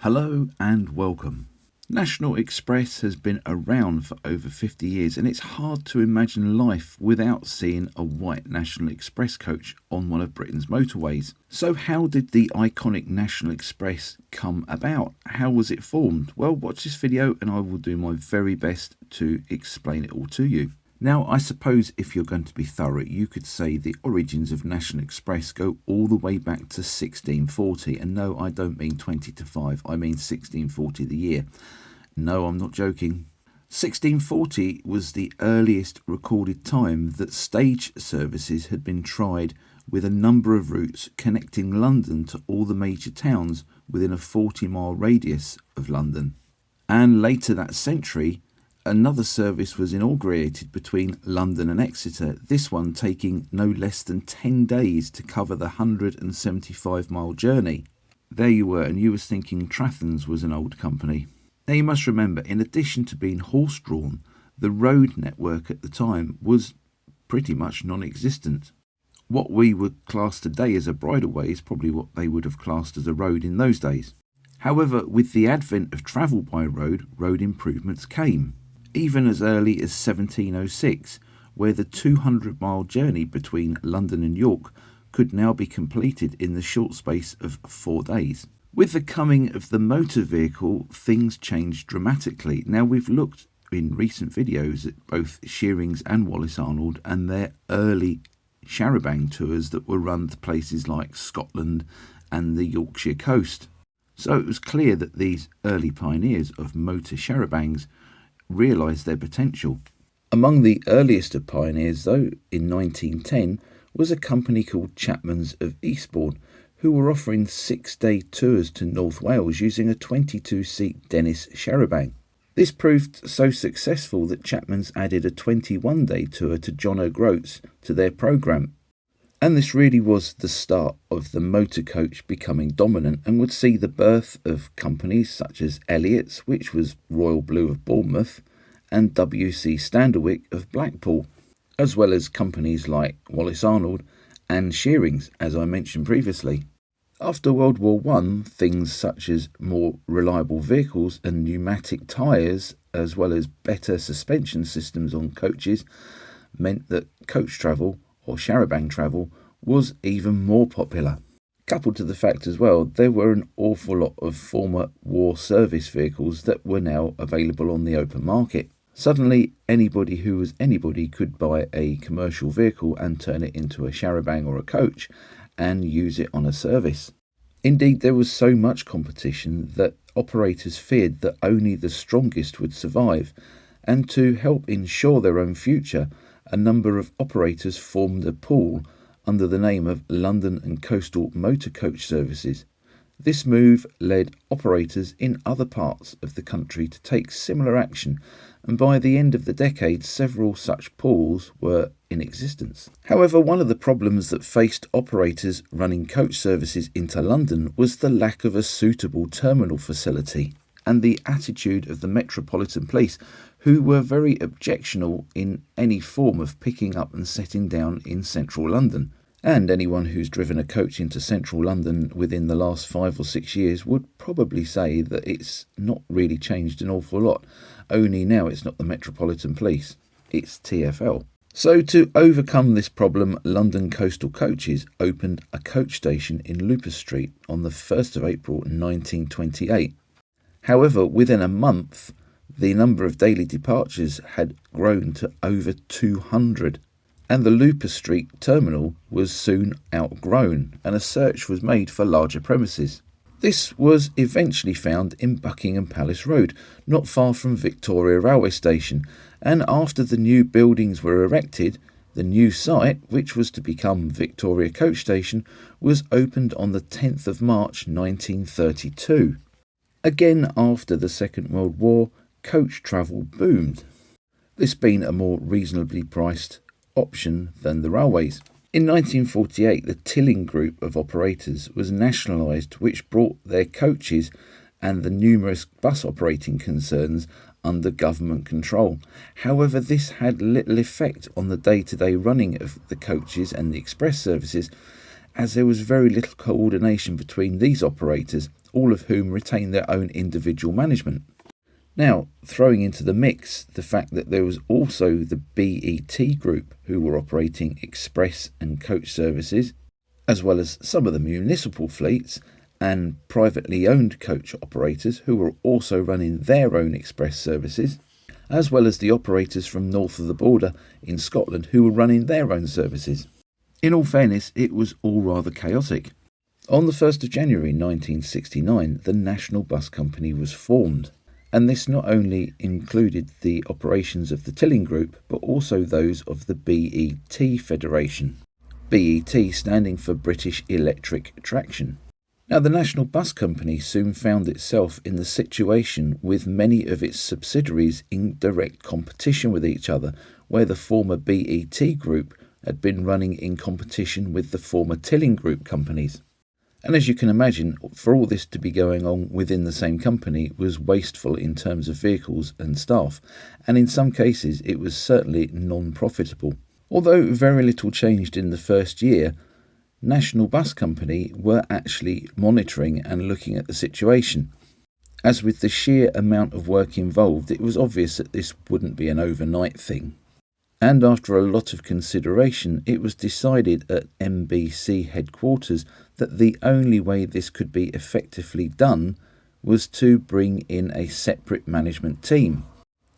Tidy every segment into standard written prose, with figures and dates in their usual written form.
Hello and welcome. National Express has been around for over 50 years and it's hard to imagine life without seeing a white National Express coach on one of Britain's motorways. So how did the iconic National Express come about? How was it formed? Well, watch this video and I will do my very best to explain it all to you. Now, I suppose if you're going to be thorough, you could say the origins of National Express go all the way back to 1640. And no, I don't mean 20 to 5, I mean 1640 the year. No, I'm not joking. 1640 was the earliest recorded time that stage services had been tried with a number of routes connecting London to all the major towns within a 40-mile radius of London. And later that century, another service was inaugurated between London and Exeter, this one taking no less than 10 days to cover the 175-mile journey. There you were, and you was thinking Trathens was an old company. Now you must remember, in addition to being horse-drawn, the road network at the time was pretty much non-existent. What we would class today as a bridleway is probably what they would have classed as a road in those days. However, with the advent of travel by road improvements came. Even as early as 1706, where the 200-mile journey between London and York could now be completed in the short space of 4 days. With the coming of the motor vehicle, things changed dramatically. Now, we've looked in recent videos at both Shearings and Wallace Arnold and their early charabanc tours that were run to places like Scotland and the Yorkshire coast. So it was clear that these early pioneers of motor charabancs realised their potential. Among the earliest of pioneers, though, in 1910, was a company called Chapman's of Eastbourne, who were offering 6-day tours to North Wales using a 22-seat Dennis charabanc. This proved so successful that Chapman's added a 21-day tour to John O'Groats to their programme. And this really was the start of the motor coach becoming dominant and would see the birth of companies such as Elliott's, which was Royal Blue of Bournemouth, and W.C. Standerwick of Blackpool, as well as companies like Wallace Arnold and Shearings, as I mentioned previously. After World War I, things such as more reliable vehicles and pneumatic tyres, as well as better suspension systems on coaches, meant that coach travel or charabanc travel was even more popular. Coupled to the fact as well, there were an awful lot of former war service vehicles that were now available on the open market. Suddenly, anybody who was anybody could buy a commercial vehicle and turn it into a charabanc or a coach and use it on a service. Indeed, there was so much competition that operators feared that only the strongest would survive, and to help ensure their own future, a number of operators formed a pool under the name of London and Coastal Motor Coach Services. This move led operators in other parts of the country to take similar action, and by the end of the decade several such pools were in existence. However, one of the problems that faced operators running coach services into London was the lack of a suitable terminal facility and the attitude of the Metropolitan Police, who were very objectionable in any form of picking up and setting down in central London. And anyone who's driven a coach into central London within the last 5 or 6 years would probably say that it's not really changed an awful lot. Only now it's not the Metropolitan Police, it's TfL. So to overcome this problem, London Coastal Coaches opened a coach station in Lupus Street on the 1st of April 1928. However, within a month, the number of daily departures had grown to over 200, and the Lupus Street terminal was soon outgrown, and a search was made for larger premises. This was eventually found in Buckingham Palace Road, not far from Victoria Railway Station, and after the new buildings were erected, the new site, which was to become Victoria Coach Station, was opened on the 10th of March 1932. Again, after the Second World War, coach travel boomed, this being a more reasonably priced option than the railways. In 1948, the Tilling Group of operators was nationalised, which brought their coaches and the numerous bus operating concerns under government control. However, this had little effect on the day-to-day running of the coaches and the express services, as there was very little coordination between these operators, all of whom retain their own individual management. Now, throwing into the mix the fact that there was also the BET group who were operating express and coach services, as well as some of the municipal fleets and privately owned coach operators who were also running their own express services, as well as the operators from north of the border in Scotland who were running their own services. In all fairness, it was all rather chaotic. On the 1st of January 1969, the National Bus Company was formed, and this not only included the operations of the Tilling Group, but also those of the BET Federation. BET standing for British Electric Traction. Now, the National Bus Company soon found itself in the situation with many of its subsidiaries in direct competition with each other, where the former BET Group had been running in competition with the former Tilling Group companies. And as you can imagine, for all this to be going on within the same company was wasteful in terms of vehicles and staff, and in some cases it was certainly non-profitable. Although very little changed in the first year, National Bus Company were actually monitoring and looking at the situation. As with the sheer amount of work involved, it was obvious that this wouldn't be an overnight thing. And after a lot of consideration, it was decided at MBC headquarters that the only way this could be effectively done was to bring in a separate management team.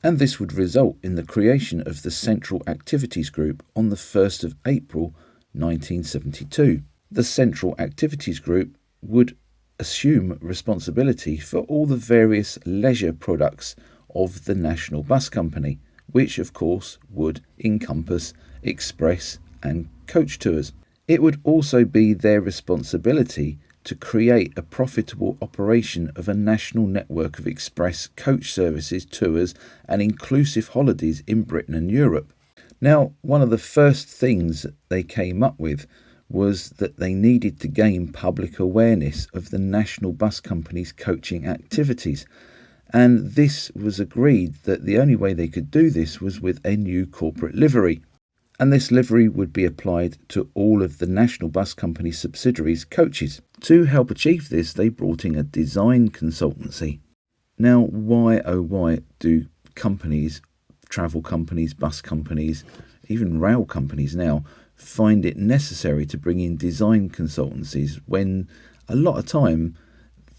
And this would result in the creation of the Central Activities Group on the 1st of April 1972. The Central Activities Group would assume responsibility for all the various leisure products of the National Bus Company, which of course would encompass express and coach tours. It would also be their responsibility to create a profitable operation of a national network of express coach services, tours and inclusive holidays in Britain and Europe. Now, one of the first things that they came up with was that they needed to gain public awareness of the National Bus Company's coaching activities. And this was agreed that the only way they could do this was with a new corporate livery. And this livery would be applied to all of the National Bus Company subsidiaries' coaches. To help achieve this, they brought in a design consultancy. Now, why oh why do companies, travel companies, bus companies, even rail companies now, find it necessary to bring in design consultancies when a lot of time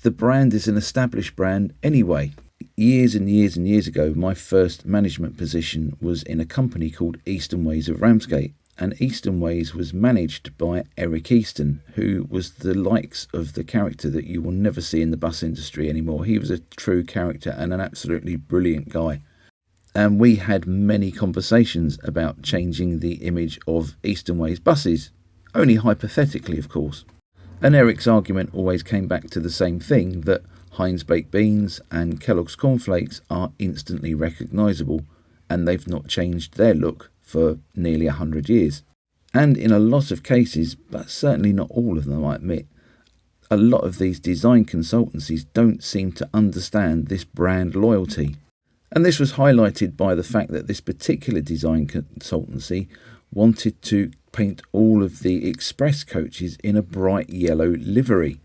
the brand is an established brand anyway? Years and years and years ago, my first management position was in a company called Eastern Ways of Ramsgate, and Eastern Ways was managed by Eric Easton, who was the likes of the character that you will never see in the bus industry anymore. He was a true character and an absolutely brilliant guy. And we had many conversations about changing the image of Eastern Ways buses, only hypothetically, of course. And Eric's argument always came back to the same thing, that Heinz baked beans and Kellogg's cornflakes are instantly recognisable, and they've not changed their look for nearly 100 years. And in a lot of cases, but certainly not all of them, I admit, a lot of these design consultancies don't seem to understand this brand loyalty. And this was highlighted by the fact that this particular design consultancy wanted to paint all of the express coaches in a bright yellow livery.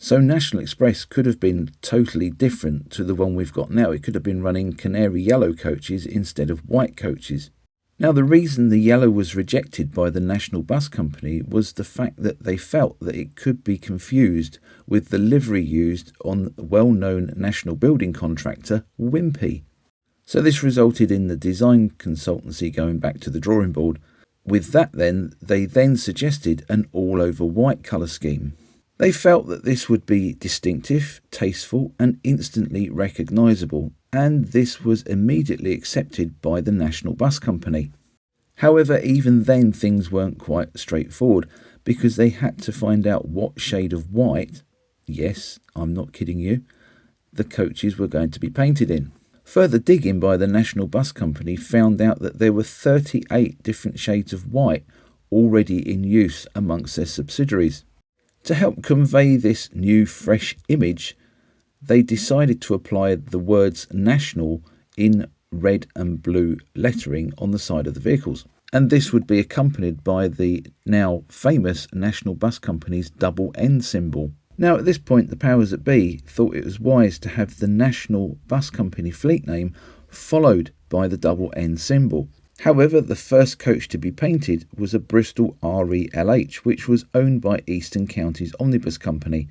So National Express could have been totally different to the one we've got now. It could have been running canary yellow coaches instead of white coaches. Now, the reason the yellow was rejected by the National Bus Company was the fact that they felt that it could be confused with the livery used on the well-known national building contractor Wimpy. So this resulted in the design consultancy going back to the drawing board. With that then, they then suggested an all-over white colour scheme. They felt that this would be distinctive, tasteful and instantly recognisable, and this was immediately accepted by the National Bus Company. However, even then things weren't quite straightforward, because they had to find out what shade of white, yes, I'm not kidding you, the coaches were going to be painted in. Further digging by the National Bus Company found out that there were 38 different shades of white already in use amongst their subsidiaries. To help convey this new fresh image, they decided to apply the words national in red and blue lettering on the side of the vehicles. And this would be accompanied by the now famous National Bus Company's double N symbol. Now, at this point, the powers that be thought it was wise to have the National Bus Company fleet name followed by the double N symbol. However, the first coach to be painted was a Bristol RELH, which was owned by Eastern Counties Omnibus Company.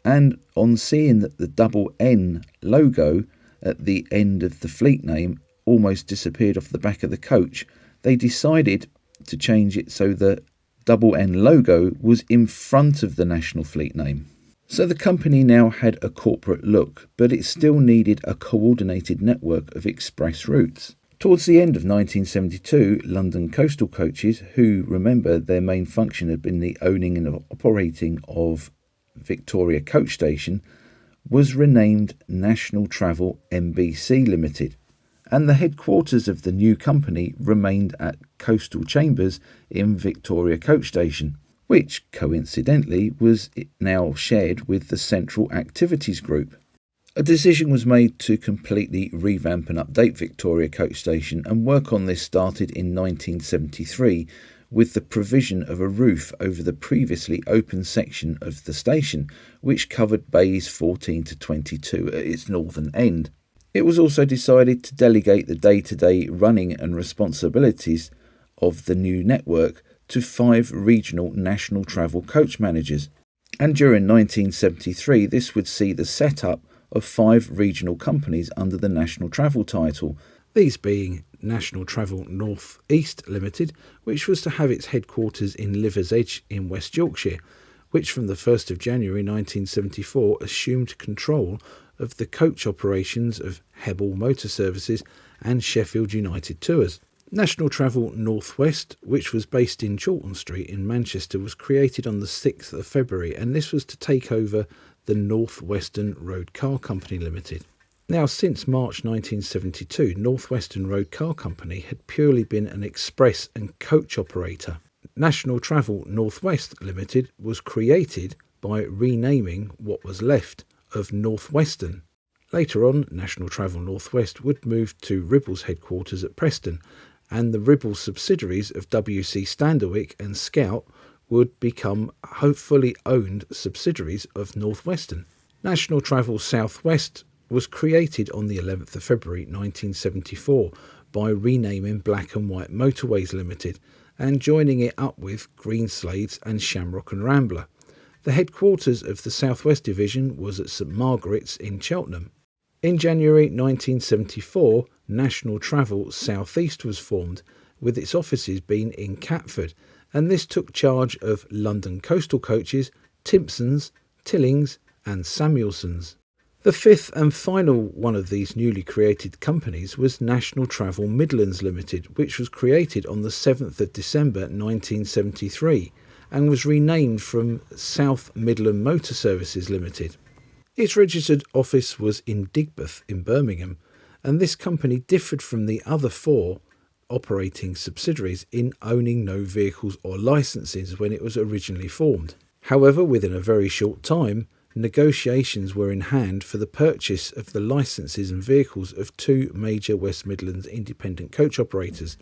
And on seeing that the double N logo at the end of the fleet name almost disappeared off the back of the coach, they decided to change it so the double N logo was in front of the national fleet name. So the company now had a corporate look, but it still needed a coordinated network of express routes. Towards the end of 1972, London Coastal Coaches, who, remember, their main function had been the owning and operating of Victoria Coach Station, was renamed National Travel NBC Limited, and the headquarters of the new company remained at Coastal Chambers in Victoria Coach Station, which coincidentally was now shared with the Central Activities Group. A decision was made to completely revamp and update Victoria Coach Station, and work on this started in 1973 with the provision of a roof over the previously open section of the station, which covered bays 14 to 22 at its northern end. It was also decided to delegate the day-to-day running and responsibilities of the new network to 5 regional national travel coach managers. And during 1973, this would see the setup of 5 regional companies under the National Travel title, these being National Travel North East Limited, which was to have its headquarters in Liver's Edge in West Yorkshire, which from the 1st of January 1974 assumed control of the coach operations of Hebble Motor Services and Sheffield United Tours. National Travel North West, which was based in Chawton Street in Manchester, was created on the 6th of February, and this was to take over the North Western Road Car Company Limited. Now, since March 1972, North Western Road Car Company had purely been an express and coach operator. National Travel North West Limited was created by renaming what was left of North Western. Later on, National Travel North West would move to Ribble's headquarters at Preston, and the Ribble subsidiaries of WC Standerwick and Scout would become fully owned subsidiaries of North Western. National Travel South West was created on the 11th of February 1974 by renaming Black and White Motorways Limited and joining it up with Greenslades and Shamrock and Rambler. The headquarters of the South West Division was at St Margaret's in Cheltenham. In January 1974, National Travel South East was formed, with its offices being in Catford, and this took charge of London Coastal Coaches, Timpsons, Tillings and Samuelsons. The 5th and final one of these newly created companies was National Travel Midlands Limited, which was created on the 7th of December 1973 and was renamed from South Midland Motor Services Limited. Its registered office was in Digbeth in Birmingham, and this company differed from the other 4 operating subsidiaries in owning no vehicles or licences when it was originally formed. However, within a very short time, negotiations were in hand for the purchase of the licences and vehicles of 2 major West Midlands independent coach operators,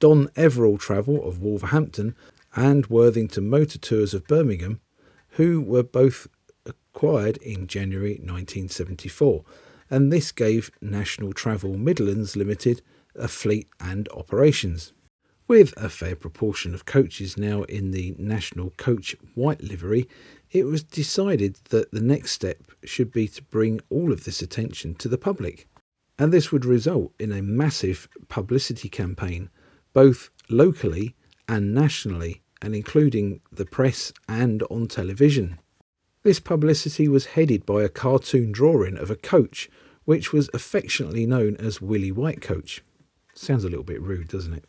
Don Everall Travel of Wolverhampton and Worthington Motor Tours of Birmingham, who were both acquired in January 1974, and this gave National Travel Midlands Limited a fleet and operations. With a fair proportion of coaches now in the National Coach white livery, it was decided that the next step should be to bring all of this attention to the public, and this would result in a massive publicity campaign, both locally and nationally, and including the press and on television. This publicity was headed by a cartoon drawing of a coach, which was affectionately known as Willie White Coach. Sounds a little bit rude, doesn't it?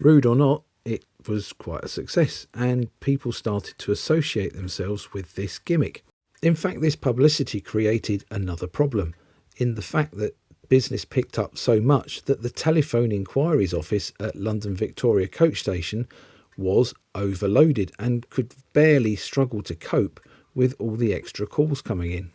Rude or not, it was quite a success, and people started to associate themselves with this gimmick. In fact, this publicity created another problem, in the fact that business picked up so much that the telephone inquiries office at London Victoria Coach Station was overloaded and could barely struggle to cope with all the extra calls coming in.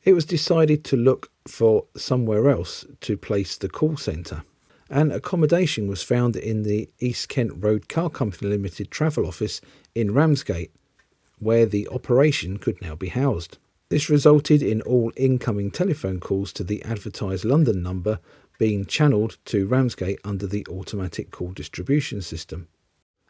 It was decided to look for somewhere else to place the call centre, and accommodation was found in the East Kent Road Car Company Limited travel office in Ramsgate, where the operation could now be housed. This resulted in all incoming telephone calls to the advertised London number being channelled to Ramsgate under the automatic call distribution system.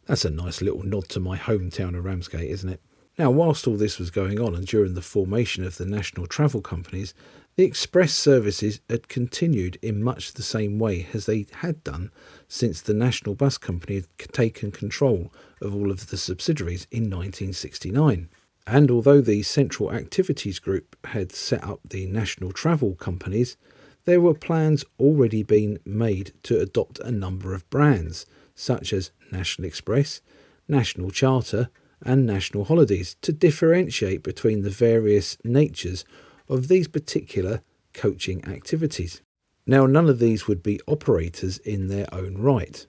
That's a nice little nod to my hometown of Ramsgate, isn't it? Now, whilst all this was going on and during the formation of the national travel companies, the express services had continued in much the same way as they had done since the National Bus Company had taken control of all of the subsidiaries in 1969. And although the Central Activities Group had set up the national travel companies, there were plans already being made to adopt a number of brands, such as National Express, National Charter, and National Holidays, to differentiate between the various natures of these particular coaching activities. Now, none of these would be operators in their own right.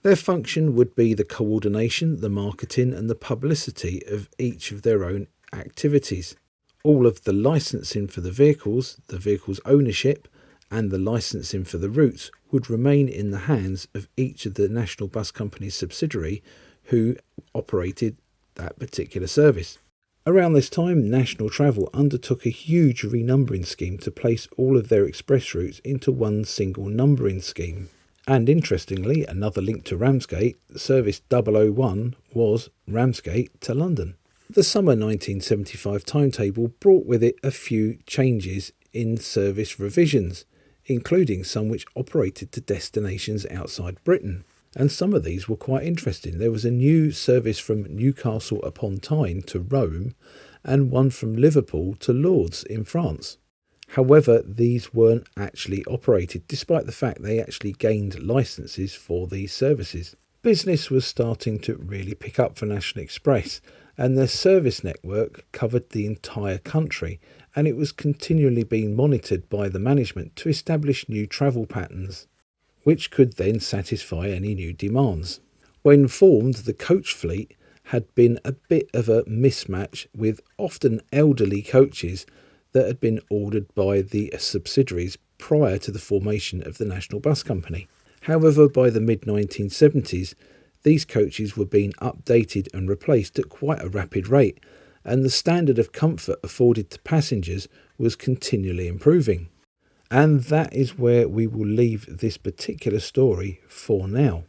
Their function would be the coordination, the marketing and the publicity of each of their own activities. All of the licensing for the vehicles ownership and the licensing for the routes would remain in the hands of each of the National Bus Company's subsidiary who operated that particular service. Around this time, National Travel undertook a huge renumbering scheme to place all of their express routes into one single numbering scheme. And interestingly, another link to Ramsgate, service 001 was Ramsgate to London. The summer 1975 timetable brought with it a few changes in service revisions, including some which operated to destinations outside Britain. And some of these were quite interesting. There was a new service from Newcastle upon Tyne to Rome and one from Liverpool to Lourdes in France. However, these weren't actually operated, despite the fact they actually gained licenses for these services. Business was starting to really pick up for National Express, and their service network covered the entire country, and it was continually being monitored by the management to establish new travel patterns, which could then satisfy any new demands. When formed, the coach fleet had been a bit of a mismatch, with often elderly coaches that had been ordered by the subsidiaries prior to the formation of the National Bus Company. However, by the mid-1970s, these coaches were being updated and replaced at quite a rapid rate, and the standard of comfort afforded to passengers was continually improving. And that is where we will leave this particular story for now.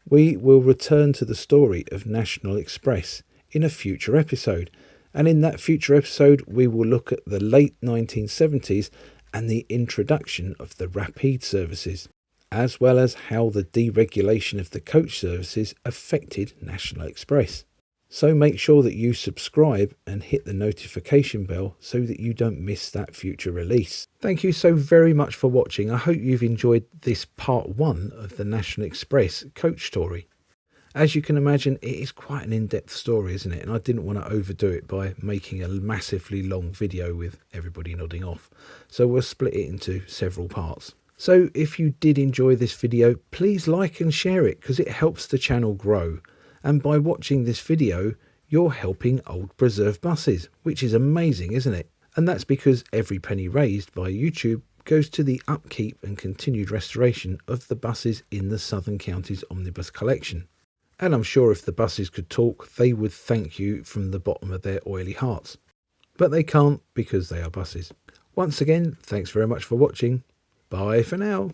We will return to the story of National Express in a future episode, and in that future episode we will look at the late 1970s and the introduction of the rapide services, as well as how the deregulation of the coach services affected National Express. So make sure that you subscribe and hit the notification bell so that you don't miss that future release. Thank you so very much for watching. I hope you've enjoyed this part 1 of the National Express coach story. As you can imagine, it is quite an in-depth story, isn't it? And I didn't want to overdo it by making a massively long video with everybody nodding off. So we'll split it into several parts. So if you did enjoy this video, please like and share it because it helps the channel grow. And by watching this video, you're helping Old Preserved Buses, which is amazing, isn't it? And that's because every penny raised by YouTube goes to the upkeep and continued restoration of the buses in the Southern Counties Omnibus Collection. And I'm sure if the buses could talk, they would thank you from the bottom of their oily hearts. But they can't because they are buses. Once again, thanks very much for watching. Bye for now.